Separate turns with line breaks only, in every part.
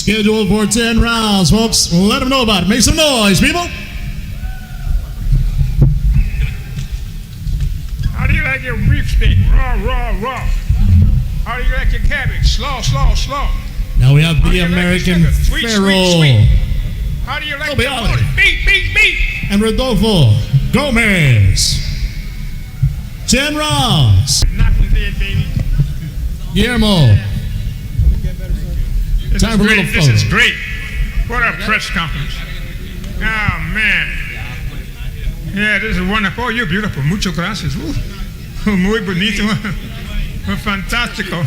Scheduled for 10 rounds, folks. Let them know about it. Make some noise, people.
How do you like your beef steak? Raw, raw, raw. How do you like your cabbage? Slaw, slaw, slaw.
Now we have the American
like sweet,
Pharaoh.
Sweet, sweet. How do you like your body? Beat, beat, beat.
And Rodolfo Gomez. 10 rounds.
Nothing dead, baby.
Guillermo. Time for a little photo.
This is great. What a press conference. Oh, man. Yeah, this is wonderful. Oh, you're beautiful. Muchas gracias. Muy bonito. Fantástico.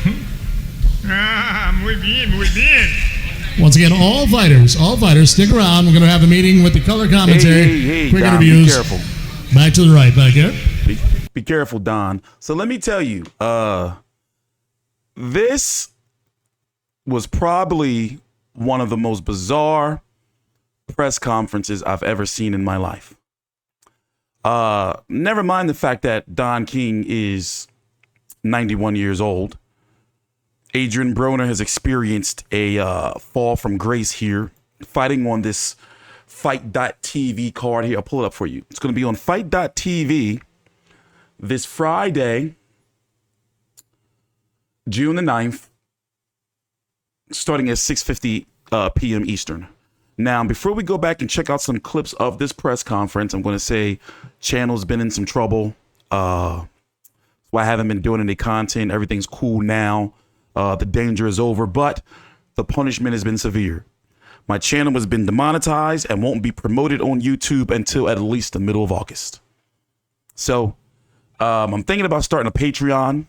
Ah, muy bien, muy bien.
Once again, all fighters, stick around. We're going to have a meeting with the color commentary.
Hey,
quick
Don,
interviews.
be careful.
Back to the right, back here.
Be careful, Don. So let me tell you, this was probably one of the most bizarre press conferences I've ever seen in my life. Never mind the fact that Don King is 91 years old. Adrien Broner has experienced a fall from grace here, fighting on this Fight.tv card here. I'll pull it up for you. It's going to be on Fight.tv this Friday, June the 9th, starting at 6:50 p.m. Eastern. Now, before we go back and check out some clips of this press conference, I'm going to say channel's been in some trouble. I haven't been doing any content. Everything's cool now. The danger is over, but the punishment has been severe. My channel has been demonetized and won't be promoted on YouTube until at least the middle of August. So I'm thinking about starting a Patreon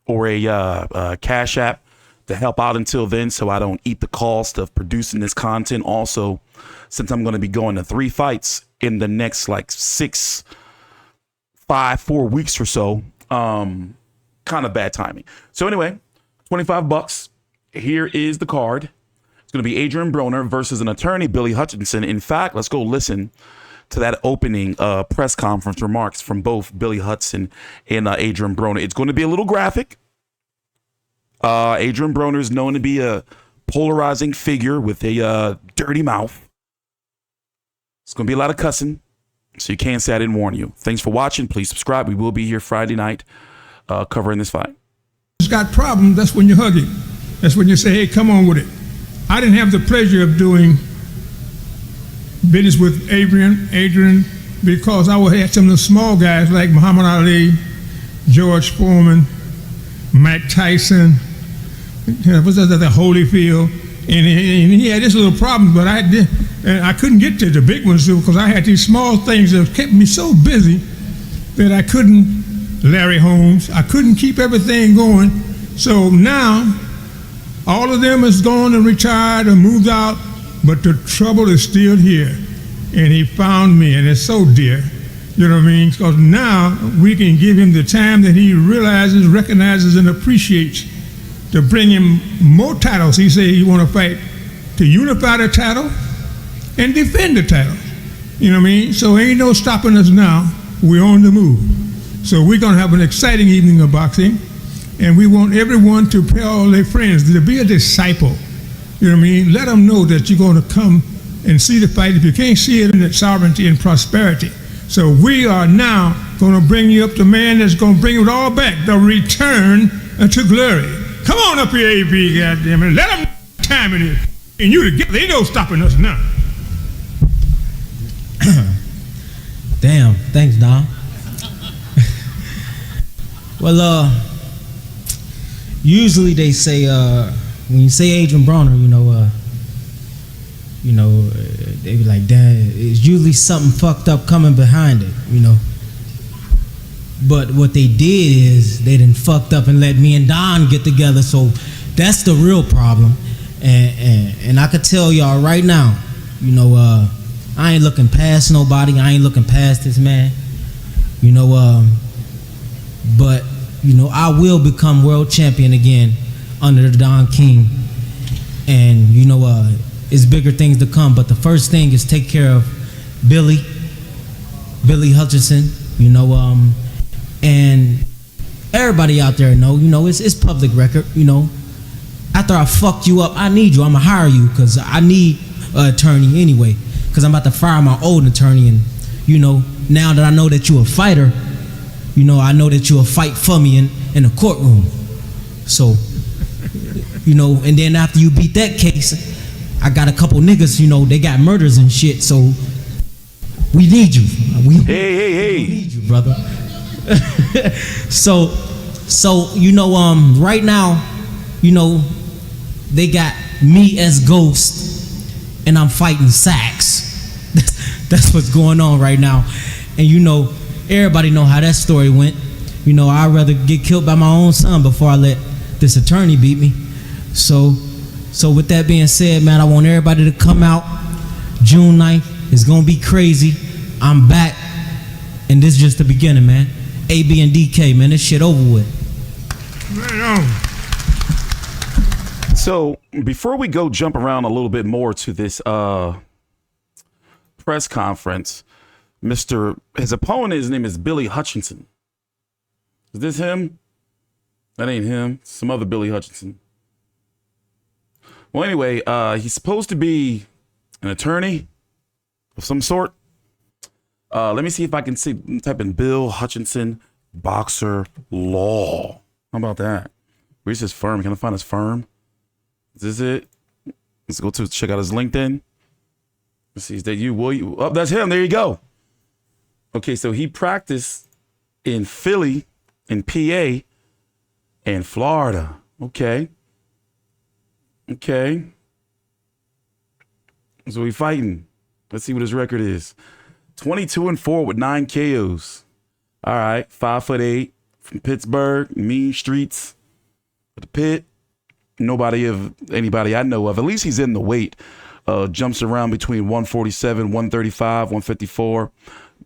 or a Cash App to help out until then, so I don't eat the cost of producing this content. Also, since I'm going to be going to 3 fights in the next like 4 weeks or so, kind of bad timing. So anyway, $25. Here is the card. It's going to be Adrien Broner versus an attorney, Billy Hutchinson. In fact, let's go listen to that opening press conference remarks from both Billy Hutchinson and Adrien Broner. It's going to be a little graphic. Adrien Broner is known to be a polarizing figure with a dirty mouth. It's going to be a lot of cussing, so you can't say I didn't warn you. Thanks for watching. Please subscribe. We will be here Friday night covering this fight.
He's got problems. That's when you hug him. That's when you say, hey, come on with it. I didn't have the pleasure of doing business with Adrien, because I had some of the small guys like Muhammad Ali, George Foreman, Mike Tyson, what's that, the Holyfield, and he had this little problem, but I couldn't get to the big ones because I had these small things that kept me so busy that I couldn't. Larry Holmes, I couldn't keep everything going. So now all of them is gone and retired and moved out, but the trouble is still here. And he found me, and it's so dear. You know what I mean? Because now we can give him the time that he realizes, recognizes, and appreciates to bring him more titles. He said he want to fight to unify the title and defend the title. You know what I mean? So ain't no stopping us now. We're on the move. So we're going to have an exciting evening of boxing, and we want everyone to tell their friends to be a disciple. You know what I mean? Let them know that you're going to come and see the fight. If you can't see it, in its sovereignty and prosperity. So we are now going to bring you up the man that's going to bring it all back, the return to glory. Come on up here, AB, goddammit. Let them know what time it is. And you together, they no stopping us now.
Damn, thanks, Don. Well, usually they say when you say Adrien Broner, they be like, "Damn, it's usually something fucked up coming behind it," But what they did is they done fucked up and let me and Don get together. So that's the real problem. And I could tell y'all right now, I ain't looking past nobody. I ain't looking past this man. But I will become world champion again under the Don King, and it's bigger things to come. But the first thing is take care of Billy Hutchinson, and everybody out there know, it's public record. after I fuck you up, I need you. I'ma hire you because I need an attorney anyway. Because I'm about to fire my old attorney, and you know, now that I know that you a fighter, you know, I know that you'll fight for me in the courtroom. So, you know, and then after you beat that case, I got a couple niggas, you know, they got murders and shit. So we need you.
Hey.
We need you, brother. So you know, right now, you know, they got me as Ghost, and I'm fighting Sax. That's what's going on right now. And you know, everybody know how that story went. You know, I'd rather get killed by my own son before I let this attorney beat me. So with that being said, man, I want everybody to come out June 9th. It's gonna be crazy. I'm back, and this is just the beginning, man. AB and DK, man, this shit over with.
Right on.
So before we go jump around a little bit more to this press conference, his opponent, his name is Billy Hutchinson. Is this him? That ain't him. Some other Billy Hutchinson. Well, anyway, he's supposed to be an attorney of some sort. Let me see if I can type in Bill Hutchinson, boxer, law. How about that? Where's his firm? Can I find his firm? Is this it? Let's go to check out his LinkedIn. Let's see, is that you? Oh, that's him. There you go. Okay, so he practiced in Philly, in PA, and Florida. Okay. So we fighting. Let's see what his record is. 22-4 with 9 KOs. All right, 5'8" from Pittsburgh, mean streets, the pit. Anybody I know of. At least he's in the weight. Jumps around between 147, 135, 154.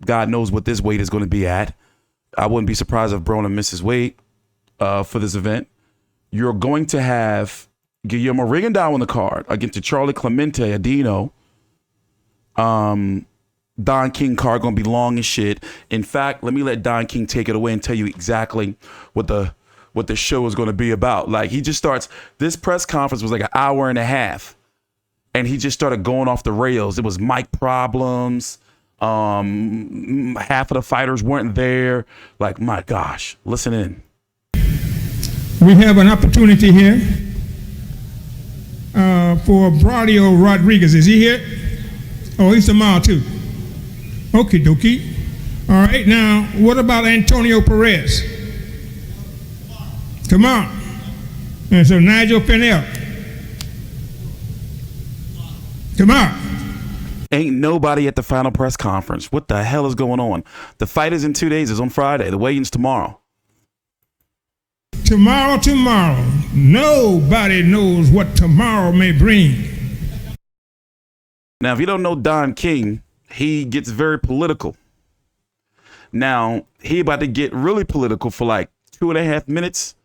God knows what this weight is going to be at. I wouldn't be surprised if Broner misses weight for this event. You're going to have Guillermo Rigondeaux on the card against Charlie Clemente Adino. Don King card going to be long as shit. In fact, let me let Don King take it away and tell you exactly what the show is going to be about. Like, he just starts, this press conference was like an hour and a half, and he just started going off the rails. It was mic problems. Half of the fighters weren't there. Like, my gosh, listen in.
We have an opportunity here for Braulio Rodriguez. Is he here? Oh, he's tomorrow too. Okie dokie. All right, now what about Antonio Perez? Tomorrow. And so Nigel Fennell. Tomorrow.
Ain't nobody at the final press conference. What the hell is going on? The fight is in 2 days. It's on Friday. The weigh-in's tomorrow.
Tomorrow. Nobody knows what tomorrow may bring.
Now, if you don't know Don King, he gets very political. Now, he about to get really political for like 2.5 minutes.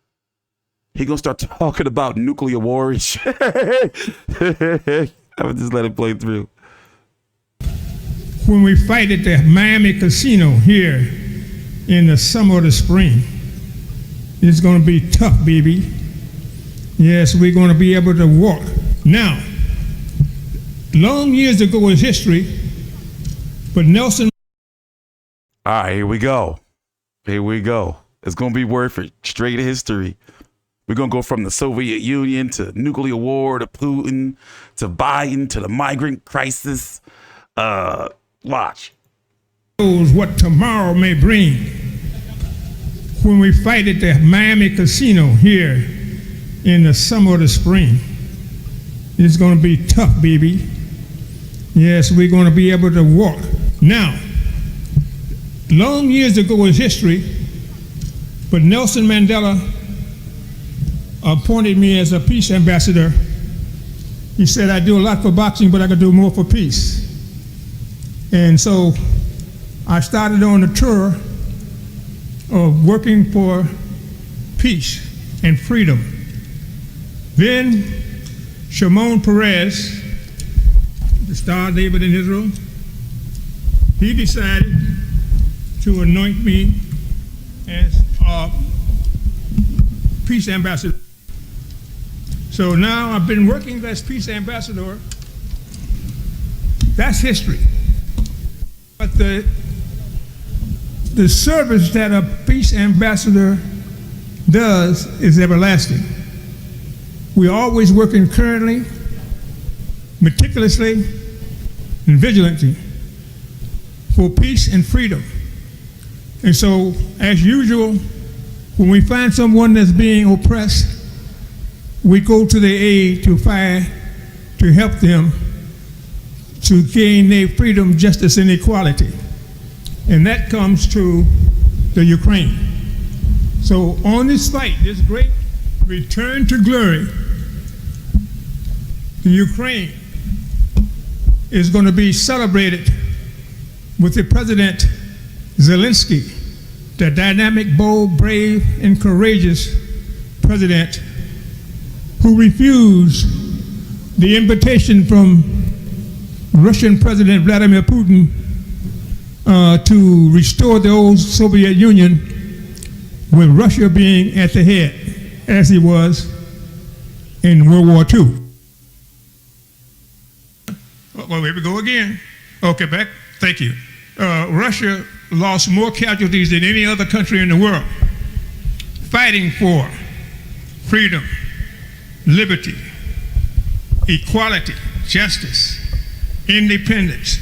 He gonna start talking about nuclear war and shit. I would just let it play through.
When we fight at the Miami Casino here in the summer or the spring, it's going to be tough, baby. Yes, we're going to be able to walk. Now, long years ago is history, but Nelson.
All right, here we go. It's going to be worth it. Straight history. We're going to go from the Soviet Union to nuclear war to Putin to Biden to the migrant crisis. Watch.
Knows what tomorrow may bring. When we fight at the Miami Casino here in the summer or the spring, it's going to be tough, baby. Yes, we're going to be able to walk. Now, long years ago is history, but Nelson Mandela appointed me as a peace ambassador. He said, I do a lot for boxing, but I could do more for peace. And so I started on a tour of working for peace and freedom. Then Shimon Peres, the Star of David in Israel, he decided to anoint me as peace ambassador. So now I've been working as peace ambassador. That's history. But the service that a peace ambassador does is everlasting. We're always working currently, meticulously, and vigilantly for peace and freedom. And so, as usual, when we find someone that's being oppressed, we go to their aid to help them to gain their freedom, justice, and equality. And that comes to the Ukraine. So on this fight, this great return to glory, the Ukraine is going to be celebrated with the President Zelensky, the dynamic, bold, brave, and courageous president who refused the invitation from Russian President Vladimir Putin to restore the old Soviet Union, with Russia being at the head, as he was in World War II. Well, here we go again. Okay, back. Thank you. Russia lost more casualties than any other country in the world, fighting for freedom, liberty, equality, justice, independence.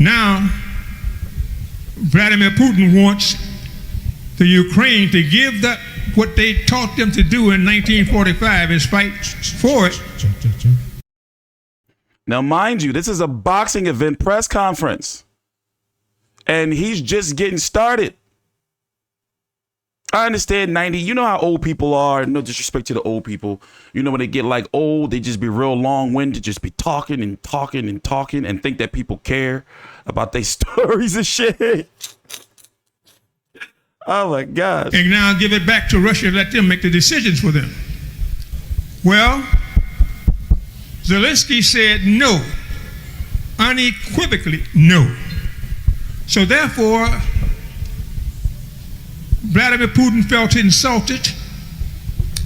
Now, Vladimir Putin wants the Ukraine to give that what they taught them to do in 1945 is fight for it.
Now, mind you, this is a boxing event press conference, and he's just getting started. I understand 90. You know how old people are. No disrespect to the old people. You know, when they get like old, they just be real long-winded, just be talking and talking and talking and think that people care about their stories and shit. Oh my gosh.
And now give it back to Russia and let them make the decisions for them. Well, Zelensky said no, unequivocally no. So therefore, Vladimir Putin felt insulted,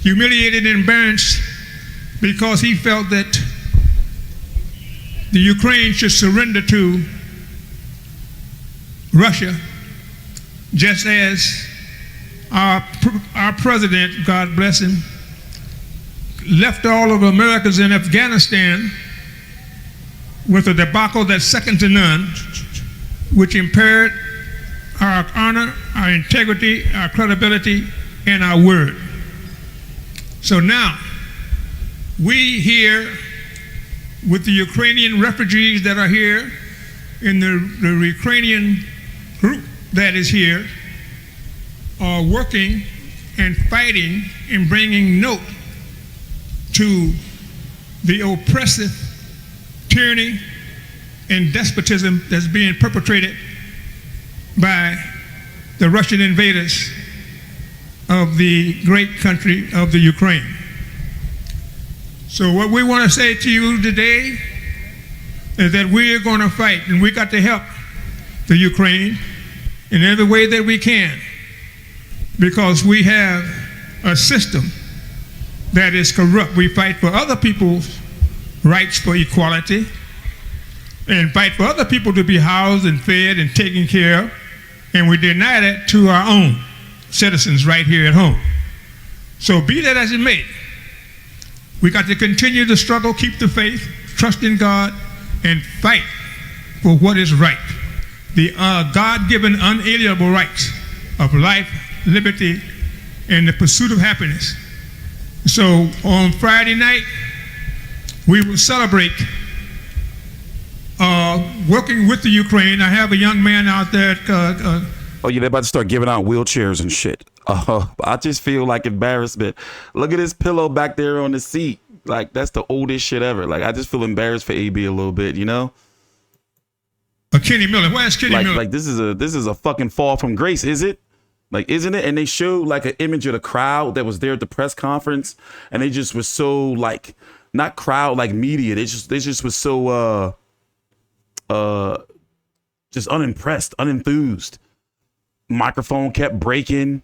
humiliated, and embarrassed because he felt that the Ukraine should surrender to Russia, just as our president, God bless him, left all of Americans in Afghanistan with a debacle that's second to none, which impaired our honor, our integrity, our credibility, and our word. So now, we here with the Ukrainian refugees that are here, in the Ukrainian group that is here, are working and fighting and bringing note to the oppressive tyranny and despotism that's being perpetrated by the Russian invaders of the great country of the Ukraine. So what we want to say to you today is that we're going to fight, and we got to help the Ukraine in every way that we can, because we have a system that is corrupt. We fight for other people's rights for equality and fight for other people to be housed and fed and taken care of, and we deny that to our own citizens right here at home. So be that as it may, we got to continue the struggle, keep the faith, trust in God, and fight for what is right. The God-given unalienable rights of life, liberty, and the pursuit of happiness. So on Friday night, we will celebrate working with the Ukraine. I have a young man out there.
Oh yeah, they're about to start giving out wheelchairs and shit. I just feel like embarrassment. Look at this pillow back there on the seat. Like, that's the oldest shit ever. Like, I just feel embarrassed for AB a little bit, you know?
Kenny Miller. Where's Kenny Miller?
Like this is a fucking fall from grace, is it? Like, isn't it? And they showed like an image of the crowd that was there at the press conference, and they just was so like, not crowd like media. They just was so just unimpressed, unenthused. Microphone kept breaking,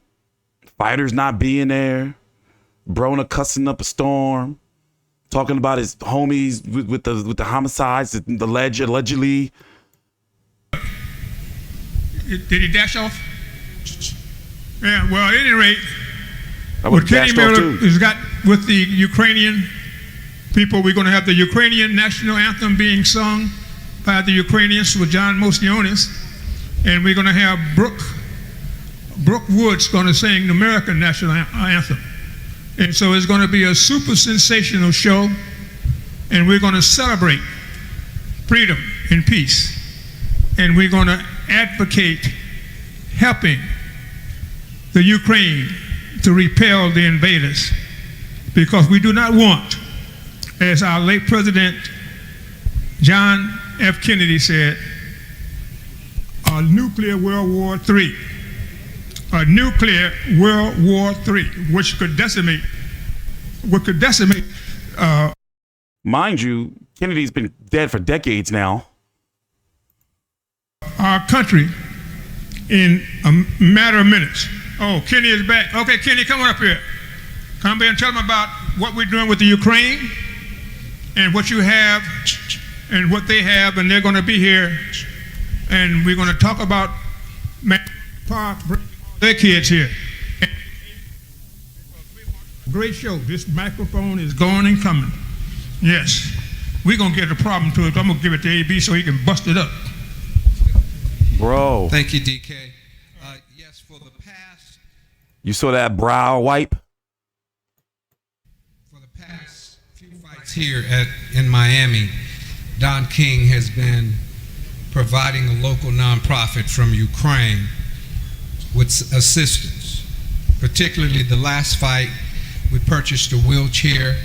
fighters not being there, Broner cussing up a storm, talking about his homies with the homicides, the allegedly.
Did he dash off? Yeah, well, at any rate,
What
Kenny Miller has got with the Ukrainian people, we're going to have the Ukrainian national anthem being sung by the Ukrainians with John Motionionis, and we're going to have Brooke Woods going to sing the American national anthem. And so it's going to be a super sensational show, and we're going to celebrate freedom and peace. And we're going to advocate helping the Ukraine to repel the invaders, because we do not want, as our late President John F. Kennedy said, a nuclear World War III. A nuclear World War III, which could decimate.
Mind you, Kennedy's been dead for decades now.
Our country in a matter of minutes. Oh, Kenny is back. Okay, Kenny, come on up here. Come here and tell them about what we're doing with the Ukraine and what you have and what they have, and they're going to be here, and we're going to talk about bringing their kids here. Great show. This microphone is going and coming. Yes, we're going to get a problem to it. I'm going to give it to AB so he can bust it up.
Bro.
Thank you, DK. Yes, for the past.
You saw that brow wipe?
For the past few fights here in Miami, Don King has been providing a local nonprofit from Ukraine with assistance. Particularly the last fight, we purchased a wheelchair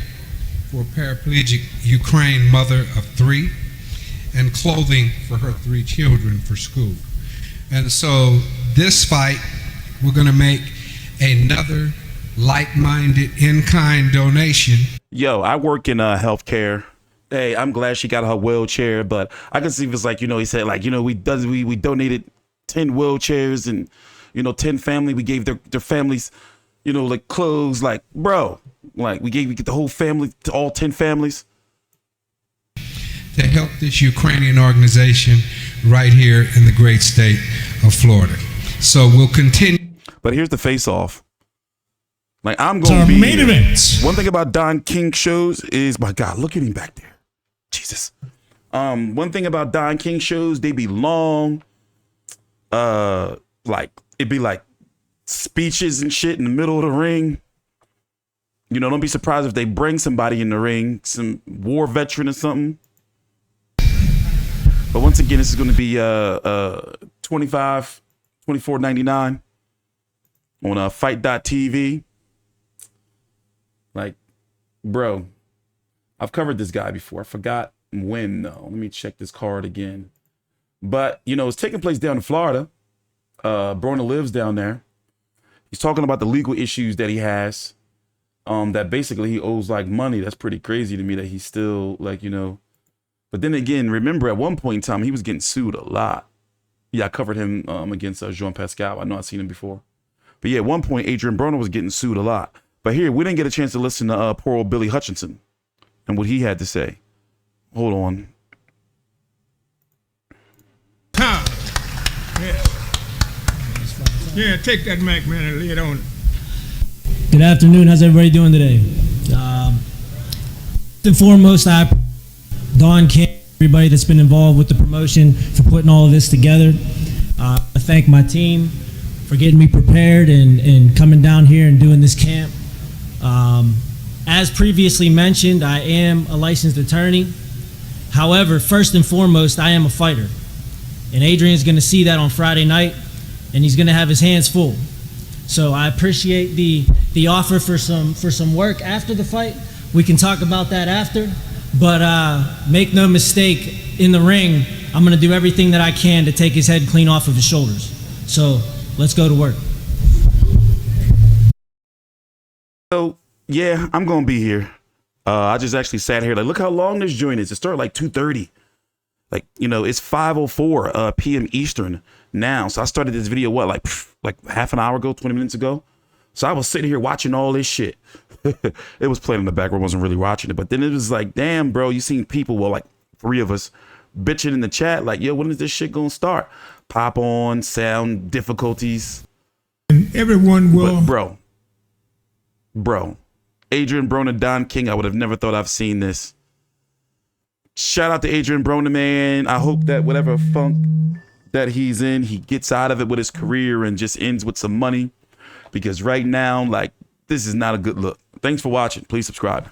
for a paraplegic Ukraine mother of 3 and clothing for her 3 children for school. And so this fight, we're going to make another like-minded in-kind donation.
Yo, I work in healthcare. Hey, I'm glad she got her wheelchair, but I can see if it's like, he said like, we donated 10 wheelchairs and, 10 family. We gave their families, like clothes, like, bro, like we get the whole family to all 10 families.
To help this Ukrainian organization right here in the great state of Florida. So we'll continue.
But here's the face-off. Like, I'm going to be main events. One thing about Don King shows is, my God, look at him back there. Jesus. One thing about Don King shows, they be long. Like, it'd be like speeches and shit in the middle of the ring. Don't be surprised if they bring somebody in the ring, some war veteran or something. But once again, this is going to be $24.99 on fight.tv. Like, bro, I've covered this guy before. I forgot when, though. Let me check this card again. But, it's taking place down in Florida. Broner lives down there. He's talking about the legal issues that he has. That basically he owes like money. That's pretty crazy to me that he's still like, But then again, remember at one point in time, he was getting sued a lot. Yeah, I covered him against Jean Pascal. I know I've seen him before. But yeah, at one point, Adrien Broner was getting sued a lot. But here, we didn't get a chance to listen to poor old Billy Hutchinson and what he had to say. Hold on.
Yeah, take that mic, man, and lay it on.
Good afternoon. How's everybody doing today? First and foremost, Don King, everybody that's been involved with the promotion for putting all of this together. I thank my team for getting me prepared and coming down here and doing this camp. As previously mentioned, I am a licensed attorney. However, first and foremost, I am a fighter. And Adrien's going to see that on Friday night, and he's going to have his hands full. So I appreciate the offer for some work after the fight. We can talk about that after. But make no mistake, in the ring, I'm going to do everything that I can to take his head clean off of his shoulders. So let's go to work.
So, yeah, I'm going to be here. I just actually sat here. Like, look how long this joint is. It started like 2:30. Like, it's 5:04 p.m. Eastern now. So I started this video, like half an hour ago, 20 minutes ago. So I was sitting here watching all this shit. It was playing in the background, wasn't really watching it. But then it was like, damn, bro, you seen people, well, like 3 of us bitching in the chat, like, yo, when is this shit gonna start? Pop on, sound difficulties.
And everyone will.
But bro, Adrien Broner, Don King, I would have never thought I've seen this. Shout out to Adrien Broner, man. I hope that whatever funk that he's in, he gets out of it with his career and just ends with some money. Because right now, like, this is not a good look. Thanks for watching. Please subscribe.